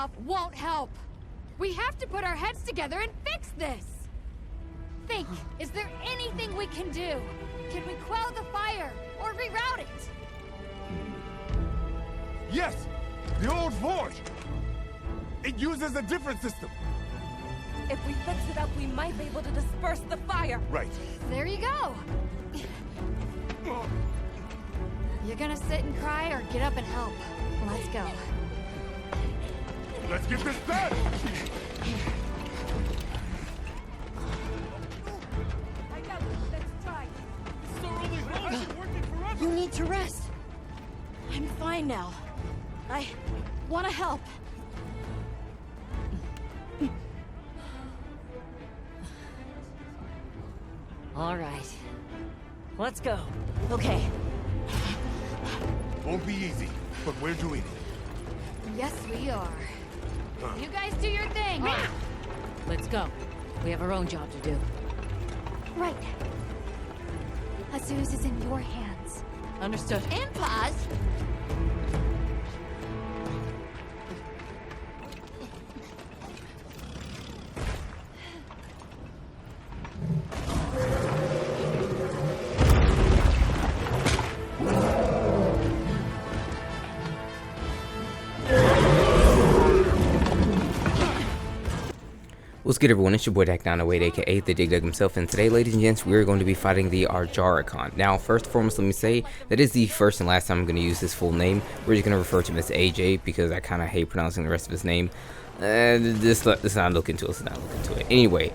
stuff won't help. We have to put our heads together and fix this. Think, is there anything we can do? Can we quell the fire or reroute it? Yes! The old forge! It uses a different system. If we fix it up, we might be able to disperse the fire. Right. There you go. You're gonna sit and cry or get up and help? Let's go. Let's get this done! I got it. Let's try. You need to rest. I'm fine now. I want to help. All right. Let's go. Okay. Won't be easy, but we're doing it. Yes, we are. You guys do your thing. Let's go. We have our own job to do. Right. Azuz is in your hands. Understood. And pause. What's good, everyone? It's your boy Dak908, aka the Dig Dug himself, and today, ladies and gents, we're going to be fighting the Ajarakan. Now, first and foremost, let me say that is the first and last time I'm going to use his full name. We're just going to refer to him as AJ because I kind of hate pronouncing the rest of his name. Let's not look into it. Let's not look into it. Anyway,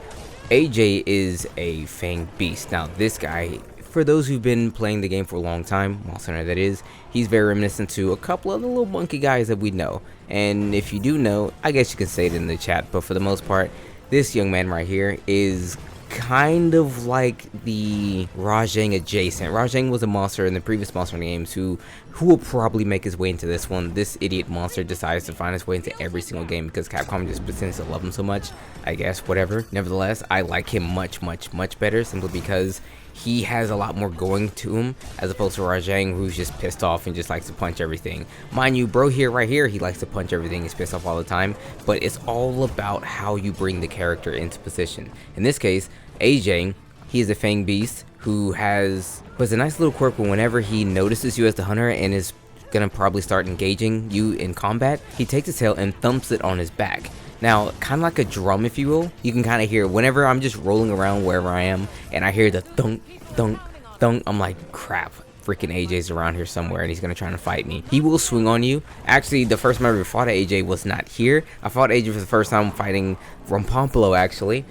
AJ is a fanged beast. Now, this guy, for those who've been playing the game for a long time, Monster Hunter that is, he's very reminiscent to a couple of the little monkey guys that we know. And if you do know, I guess you can say it in the chat, but for the most part, this young man right here is kind of like the Rajang adjacent. Rajang was a monster in the previous Monster Hunter games who will probably make his way into this one. This idiot monster decides to find his way into every single game because Capcom just pretends to love him so much. I guess, whatever. Nevertheless, I like him much better simply because he has a lot more going to him as opposed to Rajang, who's just pissed off and just likes to punch everything. Mind you, bro here, right here, he likes to punch everything. He's pissed off all the time, but it's all about how you bring the character into position. In this case, AJ, he is a fang beast who has a nice little quirk whenever he notices you as the hunter and is gonna probably start engaging you in combat, he takes his tail and thumps it on his back. Now, kind of like a drum, if you will, you can kind of hear whenever I'm just rolling around wherever I am and I hear the thunk, thunk, thunk, I'm like, crap, freaking AJ's around here somewhere and he's going to try to fight me. He will swing on you. Actually, the first time I ever fought AJ was not here. I fought AJ for the first time fighting Rompompolo, actually.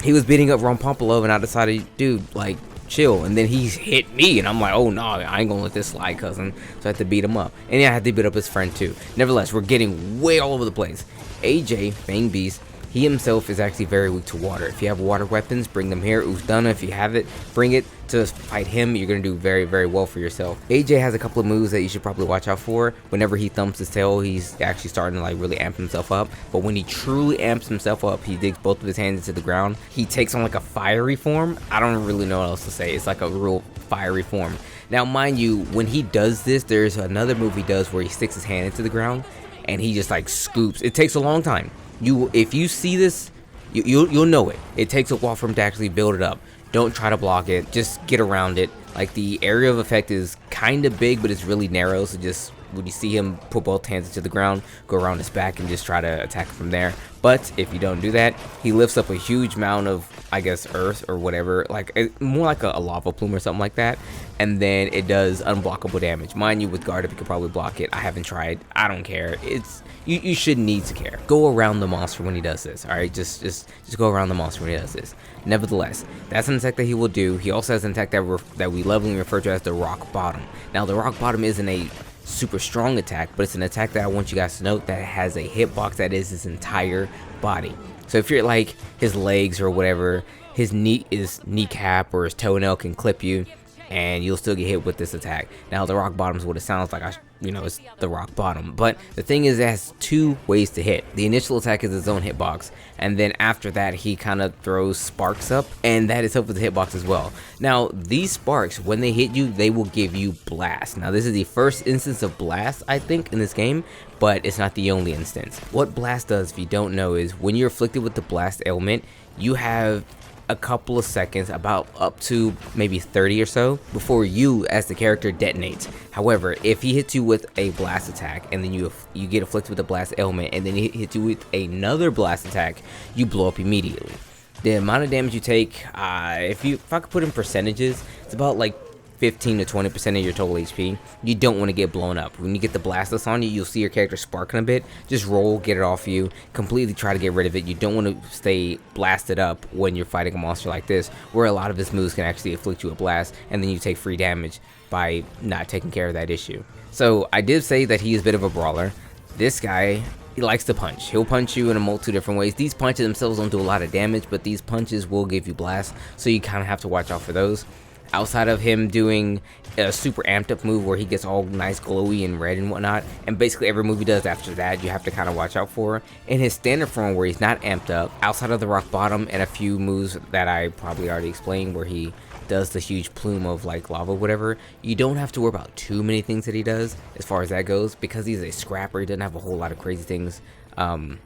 He was beating up Rompompolo and I decided, dude, like, chill, and then he's hit me and I'm like, oh no, I ain't gonna let this slide, cousin. So I had to beat him up, and yeah, I had to beat up his friend too. Nevertheless, we're getting way all over the place. AJ, Fang Beast, he himself is actually very weak to water. If you have water weapons, bring them here. Uzdana, if you have it, bring it to fight him. You're gonna do very well for yourself. AJ has a couple of moves that you should probably watch out for. Whenever he thumps his tail, he's actually starting to like really amp himself up, but when he truly amps himself up, he digs both of his hands into the ground. He takes on like a fiery form. I don't really know what else to say. It's like a real fiery form. Now, mind you, when he does this, there's another move he does where he sticks his hand into the ground and he just like scoops. It takes a long time. If you see this, you'll know it. It takes a while for him to actually build it up. Don't try to block it. Just get around it. Like, the area of effect is kind of big, but it's really narrow. So just when you see him put both hands into the ground, go around his back and just try to attack from there. But if you don't do that, he lifts up a huge amount of, I guess, earth or whatever, like more like a lava plume or something like that, and then it does unblockable damage. Mind you, with guard up, you could probably block it. I haven't tried. I don't care. It's you shouldn't need to care. Go around the monster when he does this. All right, just go around the monster when he does this. Nevertheless, that's an attack that he will do. He also has an attack that we lovingly refer to as the rock bottom. Now, the rock bottom isn't a super strong attack, but it's an attack that I want you guys to note that has a hitbox that is his entire body. So if you're like his legs or whatever, his kneecap or his toenail can clip you, and you'll still get hit with this attack. Now the rock bottom is what it sounds like. It's the rock bottom, but the thing is, it has two ways to hit. The initial attack is its own hitbox, and then after that he kind of throws sparks up, and that itself is a hitbox as well. Now these sparks, when they hit you, they will give you blast. Now this is the first instance of blast, I think, in this game, but it's not the only instance. What blast does, if you don't know, is when you're afflicted with the blast ailment, you have a couple of seconds, about up to maybe 30 or so, before you as the character detonates. However, if he hits you with a blast attack and then you get afflicted with a blast ailment, and then he hits you with another blast attack, you blow up immediately. The amount of damage you take, if I could put in percentages, it's about like 15 to 20% of your total HP. You don't want to get blown up. When you get the blastus on you, you'll see your character sparking a bit. Just roll, get it off you, completely try to get rid of it. You don't want to stay blasted up when you're fighting a monster like this, where a lot of his moves can actually afflict you a blast, and then you take free damage by not taking care of that issue. So I did say that he is a bit of a brawler. This guy, he likes to punch. He'll punch you in a multitude of different ways. These punches themselves don't do a lot of damage, but these punches will give you blast, so you kind of have to watch out for those. Outside of him doing a super amped up move where he gets all nice glowy and red and whatnot, and basically every move he does after that you have to kind of watch out for. In his standard form where he's not amped up, outside of the rock bottom and a few moves that I probably already explained where he does the huge plume of like lava, whatever, you don't have to worry about too many things that he does as far as that goes, because he's a scrapper. He doesn't have a whole lot of crazy things that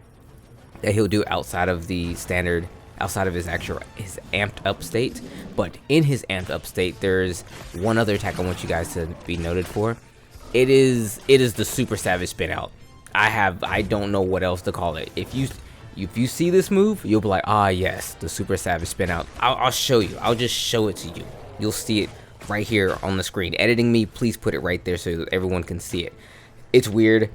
he'll do outside of the standard, outside of his amped up state. But in his amped up state, there's one other attack I want you guys to be noted for. It is the super savage spin out. I don't know what else to call it. If you see this move, you'll be like, ah yes, the super savage spin out. I'll show you. I'll just show it to you. You'll see it right here on the screen. Editing me, please put it right there so that everyone can see it. It's weird.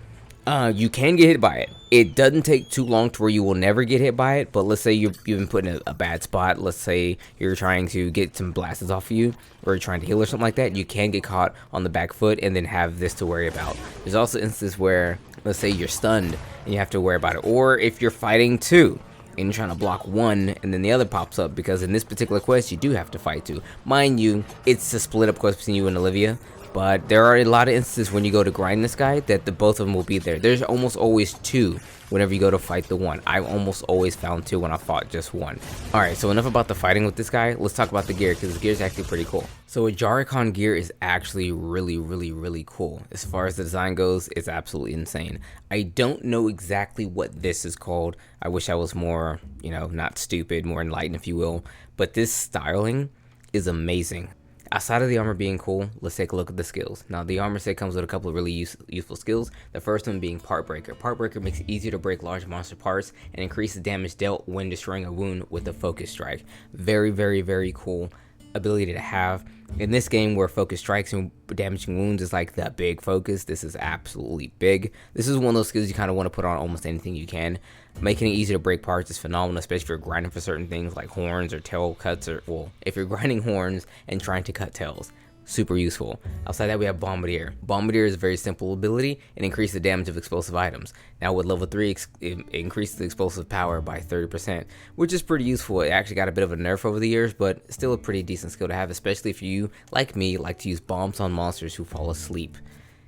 You can get hit by it. It doesn't take too long to where you will never get hit by it, but let's say you've been put in a bad spot. Let's say you're trying to get some blasts off of you, or you're trying to heal or something like that. You can get caught on the back foot and then have this to worry about. There's also instances where, let's say you're stunned and you have to worry about it, or if you're fighting two and you're trying to block one and then the other pops up, because in this particular quest you do have to fight two. Mind you, it's a split up quest between you and Olivia, but there are a lot of instances when you go to grind this guy that the both of them will be there. There's almost always two whenever you go to fight the one. I almost always found two when I fought just one. Alright, so enough about the fighting with this guy. Let's talk about the gear, because the gear is actually pretty cool. So Ajarakan gear is actually really cool. As far as the design goes, it's absolutely insane. I don't know exactly what this is called. I wish I was more, not stupid, more enlightened if you will. But this styling is amazing. Outside of the armor being cool, let's take a look at the skills. Now, the armor set comes with a couple of really useful skills. The first one being Part Breaker. Part Breaker makes it easier to break large monster parts and increases damage dealt when destroying a wound with a focus strike. Very cool ability to have. In this game where focus strikes and damaging wounds is like the big focus, this is absolutely big. This is one of those skills you kind of want to put on almost anything you can. Making it easy to break parts is phenomenal, especially if you're grinding for certain things like horns or tail cuts, or, well, if you're grinding horns and trying to cut tails. Super useful. Outside that, we have Bombardier. Bombardier is a very simple ability and increases the damage of explosive items. Now with level 3, it increases the explosive power by 30%, which is pretty useful. It actually got a bit of a nerf over the years, but still a pretty decent skill to have, especially if you, like me, like to use bombs on monsters who fall asleep.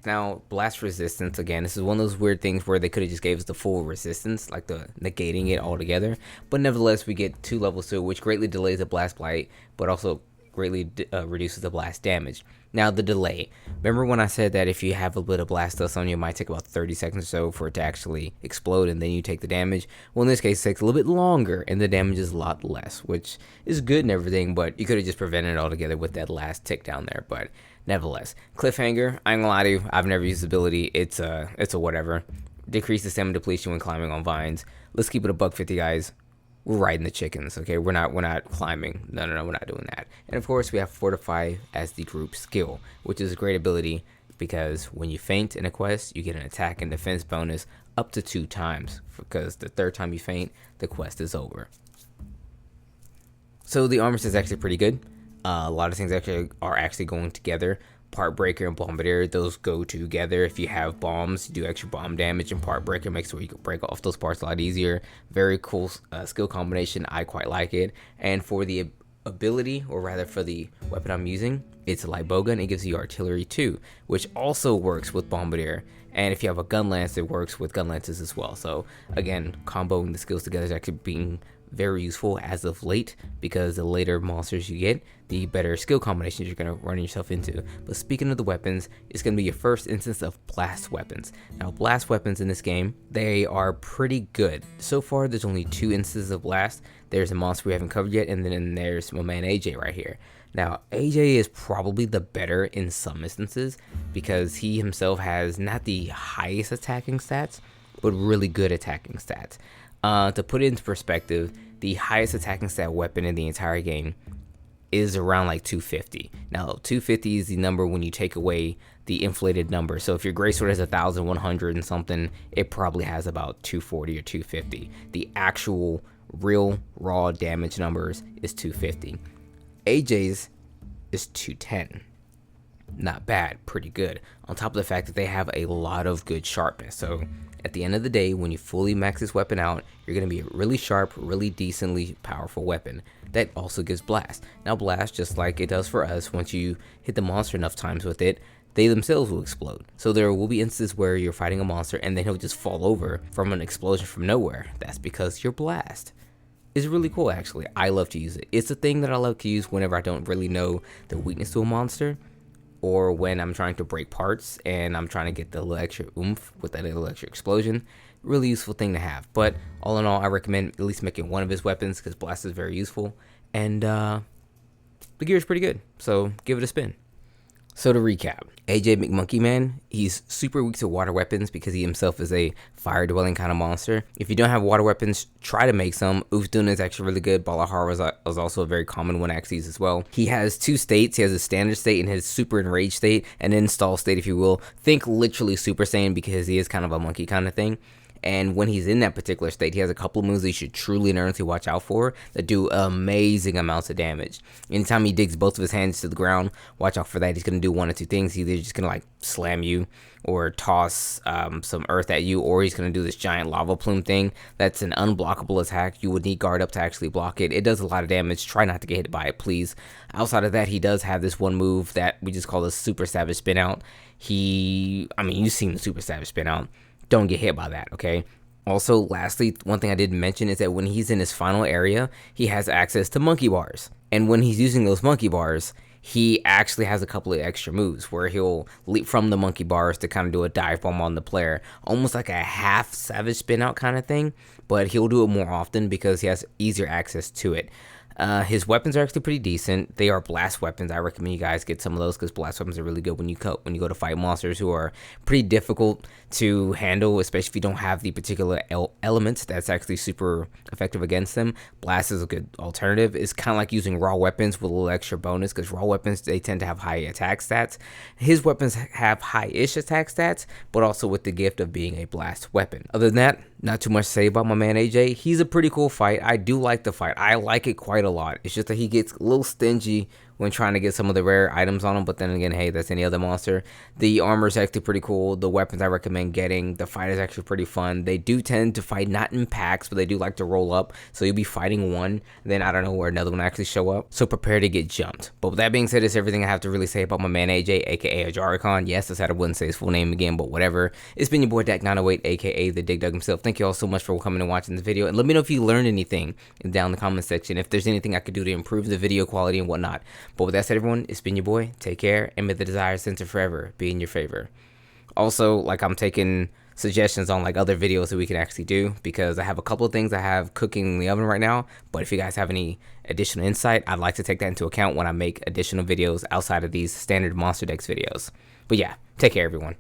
Now, blast resistance, again, this is one of those weird things where they could have just gave us the full resistance, like the negating it altogether, but nevertheless, we get 2 levels to it, which greatly delays the blast blight, but also greatly reduces the blast damage. Now, the delay. Remember when I said that if you have a bit of blast dust on you, it might take about 30 seconds or so for it to actually explode and then you take the damage? Well, in this case, it takes a little bit longer and the damage is a lot less, which is good and everything, but you could have just prevented it altogether with that last tick down there. But nevertheless, Cliffhanger, I ain't gonna lie to you, I've never used the ability. It's a whatever. Decreases stamina depletion when climbing on vines. Let's keep it a $150, guys. We're riding the chickens, okay? We're not climbing. No, we're not doing that. And of course, we have Fortify as the group skill, which is a great ability because when you faint in a quest, you get an attack and defense bonus up to 2 times, because the 3rd time you faint, the quest is over. So the armor set is actually pretty good. A lot of things are actually going together. Part Breaker and Bombardier, those go together. If you have bombs, you do extra bomb damage, and Part Breaker makes it where you can break off those parts a lot easier. Very cool skill combination. I quite like it. And for the ability, or rather for the weapon I'm using, it's a light bowgun. It gives you artillery too, which also works with bombardier. And if you have a gun lance, it works with gun lances as well. So again, comboing the skills together is actually being very useful as of late, because the later monsters you get, the better skill combinations you're going to run yourself into. But speaking of the weapons, it's going to be your first instance of blast weapons. Now, blast weapons in this game, they are pretty good. So far, there's only 2 instances of blast. There's a monster we haven't covered yet, and then there's my man AJ right here. Now, AJ is probably the better in some instances, because he himself has not the highest attacking stats, but really good attacking stats. To put it into perspective, the highest attacking stat weapon in the entire game is around like 250. Now, 250 is the number when you take away the inflated number. So if your greatsword has 1,100 and something, it probably has about 240 or 250. The actual real raw damage numbers is 250. AJ's is 210. Not bad, pretty good. On top of the fact that they have a lot of good sharpness. So at the end of the day, when you fully max this weapon out, you're going to be a really sharp, really decently powerful weapon. That also gives blast. Now blast, just like it does for us, once you hit the monster enough times with it, they themselves will explode. So there will be instances where you're fighting a monster and then he'll just fall over from an explosion from nowhere. That's because your blast is really cool, actually. I love to use it. It's a thing that I love to use whenever I don't really know the weakness to a monster, or when I'm trying to break parts and I'm trying to get the little extra oomph with that little extra explosion. Really useful thing to have. But all in all, I recommend at least making one of his weapons, because blast is very useful, and the gear is pretty good, so give it a spin. So to recap, AJ McMonkey Man, he's super weak to water weapons because he himself is a fire-dwelling kind of monster. If you don't have water weapons, try to make some. Ufdun is actually really good. Balahar was also a very common one to use as well. He has 2 states. He has a standard state and his super enraged state, an install state, if you will. Think literally Super Saiyan, because he is kind of a monkey kind of thing. And when he's in that particular state, he has a couple of moves that you should truly and earnestly watch out for that do amazing amounts of damage. Anytime he digs both of his hands to the ground, watch out for that. He's going to do one of 2 things. Either he's just going to like slam you or toss some earth at you, or he's going to do this giant lava plume thing. That's an unblockable attack. You would need guard up to actually block it. It does a lot of damage. Try not to get hit by it, please. Outside of that, he does have this one move that we just call the Super Savage Spin Out. You've seen the Super Savage Spin Out. Don't get hit by that, okay? Also, lastly, one thing I didn't mention is that when he's in his final area, he has access to monkey bars. And when he's using those monkey bars, he actually has a couple of extra moves where he'll leap from the monkey bars to kind of do a dive bomb on the player. Almost like a half savage spin out kind of thing, but he'll do it more often because he has easier access to it. His weapons are actually pretty decent. They are blast weapons. I recommend you guys get some of those, because blast weapons are really good when you go to fight monsters who are pretty difficult to handle, especially if you don't have the particular elements that's actually super effective against them. Blast is a good alternative. It's kind of like using raw weapons with a little extra bonus, because raw weapons, they tend to have high attack stats. His weapons have high-ish attack stats, but also with the gift of being a blast weapon. Other than that, not too much to say about my man AJ. He's a pretty cool fight. I do like the fight. I like it quite a lot. It's just that he gets a little stingy when trying to get some of the rare items on him, but then again, hey, that's any other monster. The armor is actually pretty cool. The weapons I recommend getting. The fight is actually pretty fun. They do tend to fight not in packs, but they do like to roll up. So you'll be fighting one, then I don't know where another one actually show up. So prepare to get jumped. But with that being said, it's everything I have to really say about my man AJ, aka Ajarakan. Yes, I said I wouldn't say his full name again, but whatever. It's been your boy Dak908, aka the Dig Dug himself. Thank you all so much for coming and watching this video, and let me know if you learned anything down in the comment section, if there's anything I could do to improve the video quality and whatnot. But with that said, everyone, it's been your boy. Take care, and may the desired center forever be in your favor. Also, like, I'm taking suggestions on like other videos that we can actually do, because I have a couple of things I have cooking in the oven right now. But if you guys have any additional insight, I'd like to take that into account when I make additional videos outside of these standard Monster Decks videos. But yeah, take care, everyone.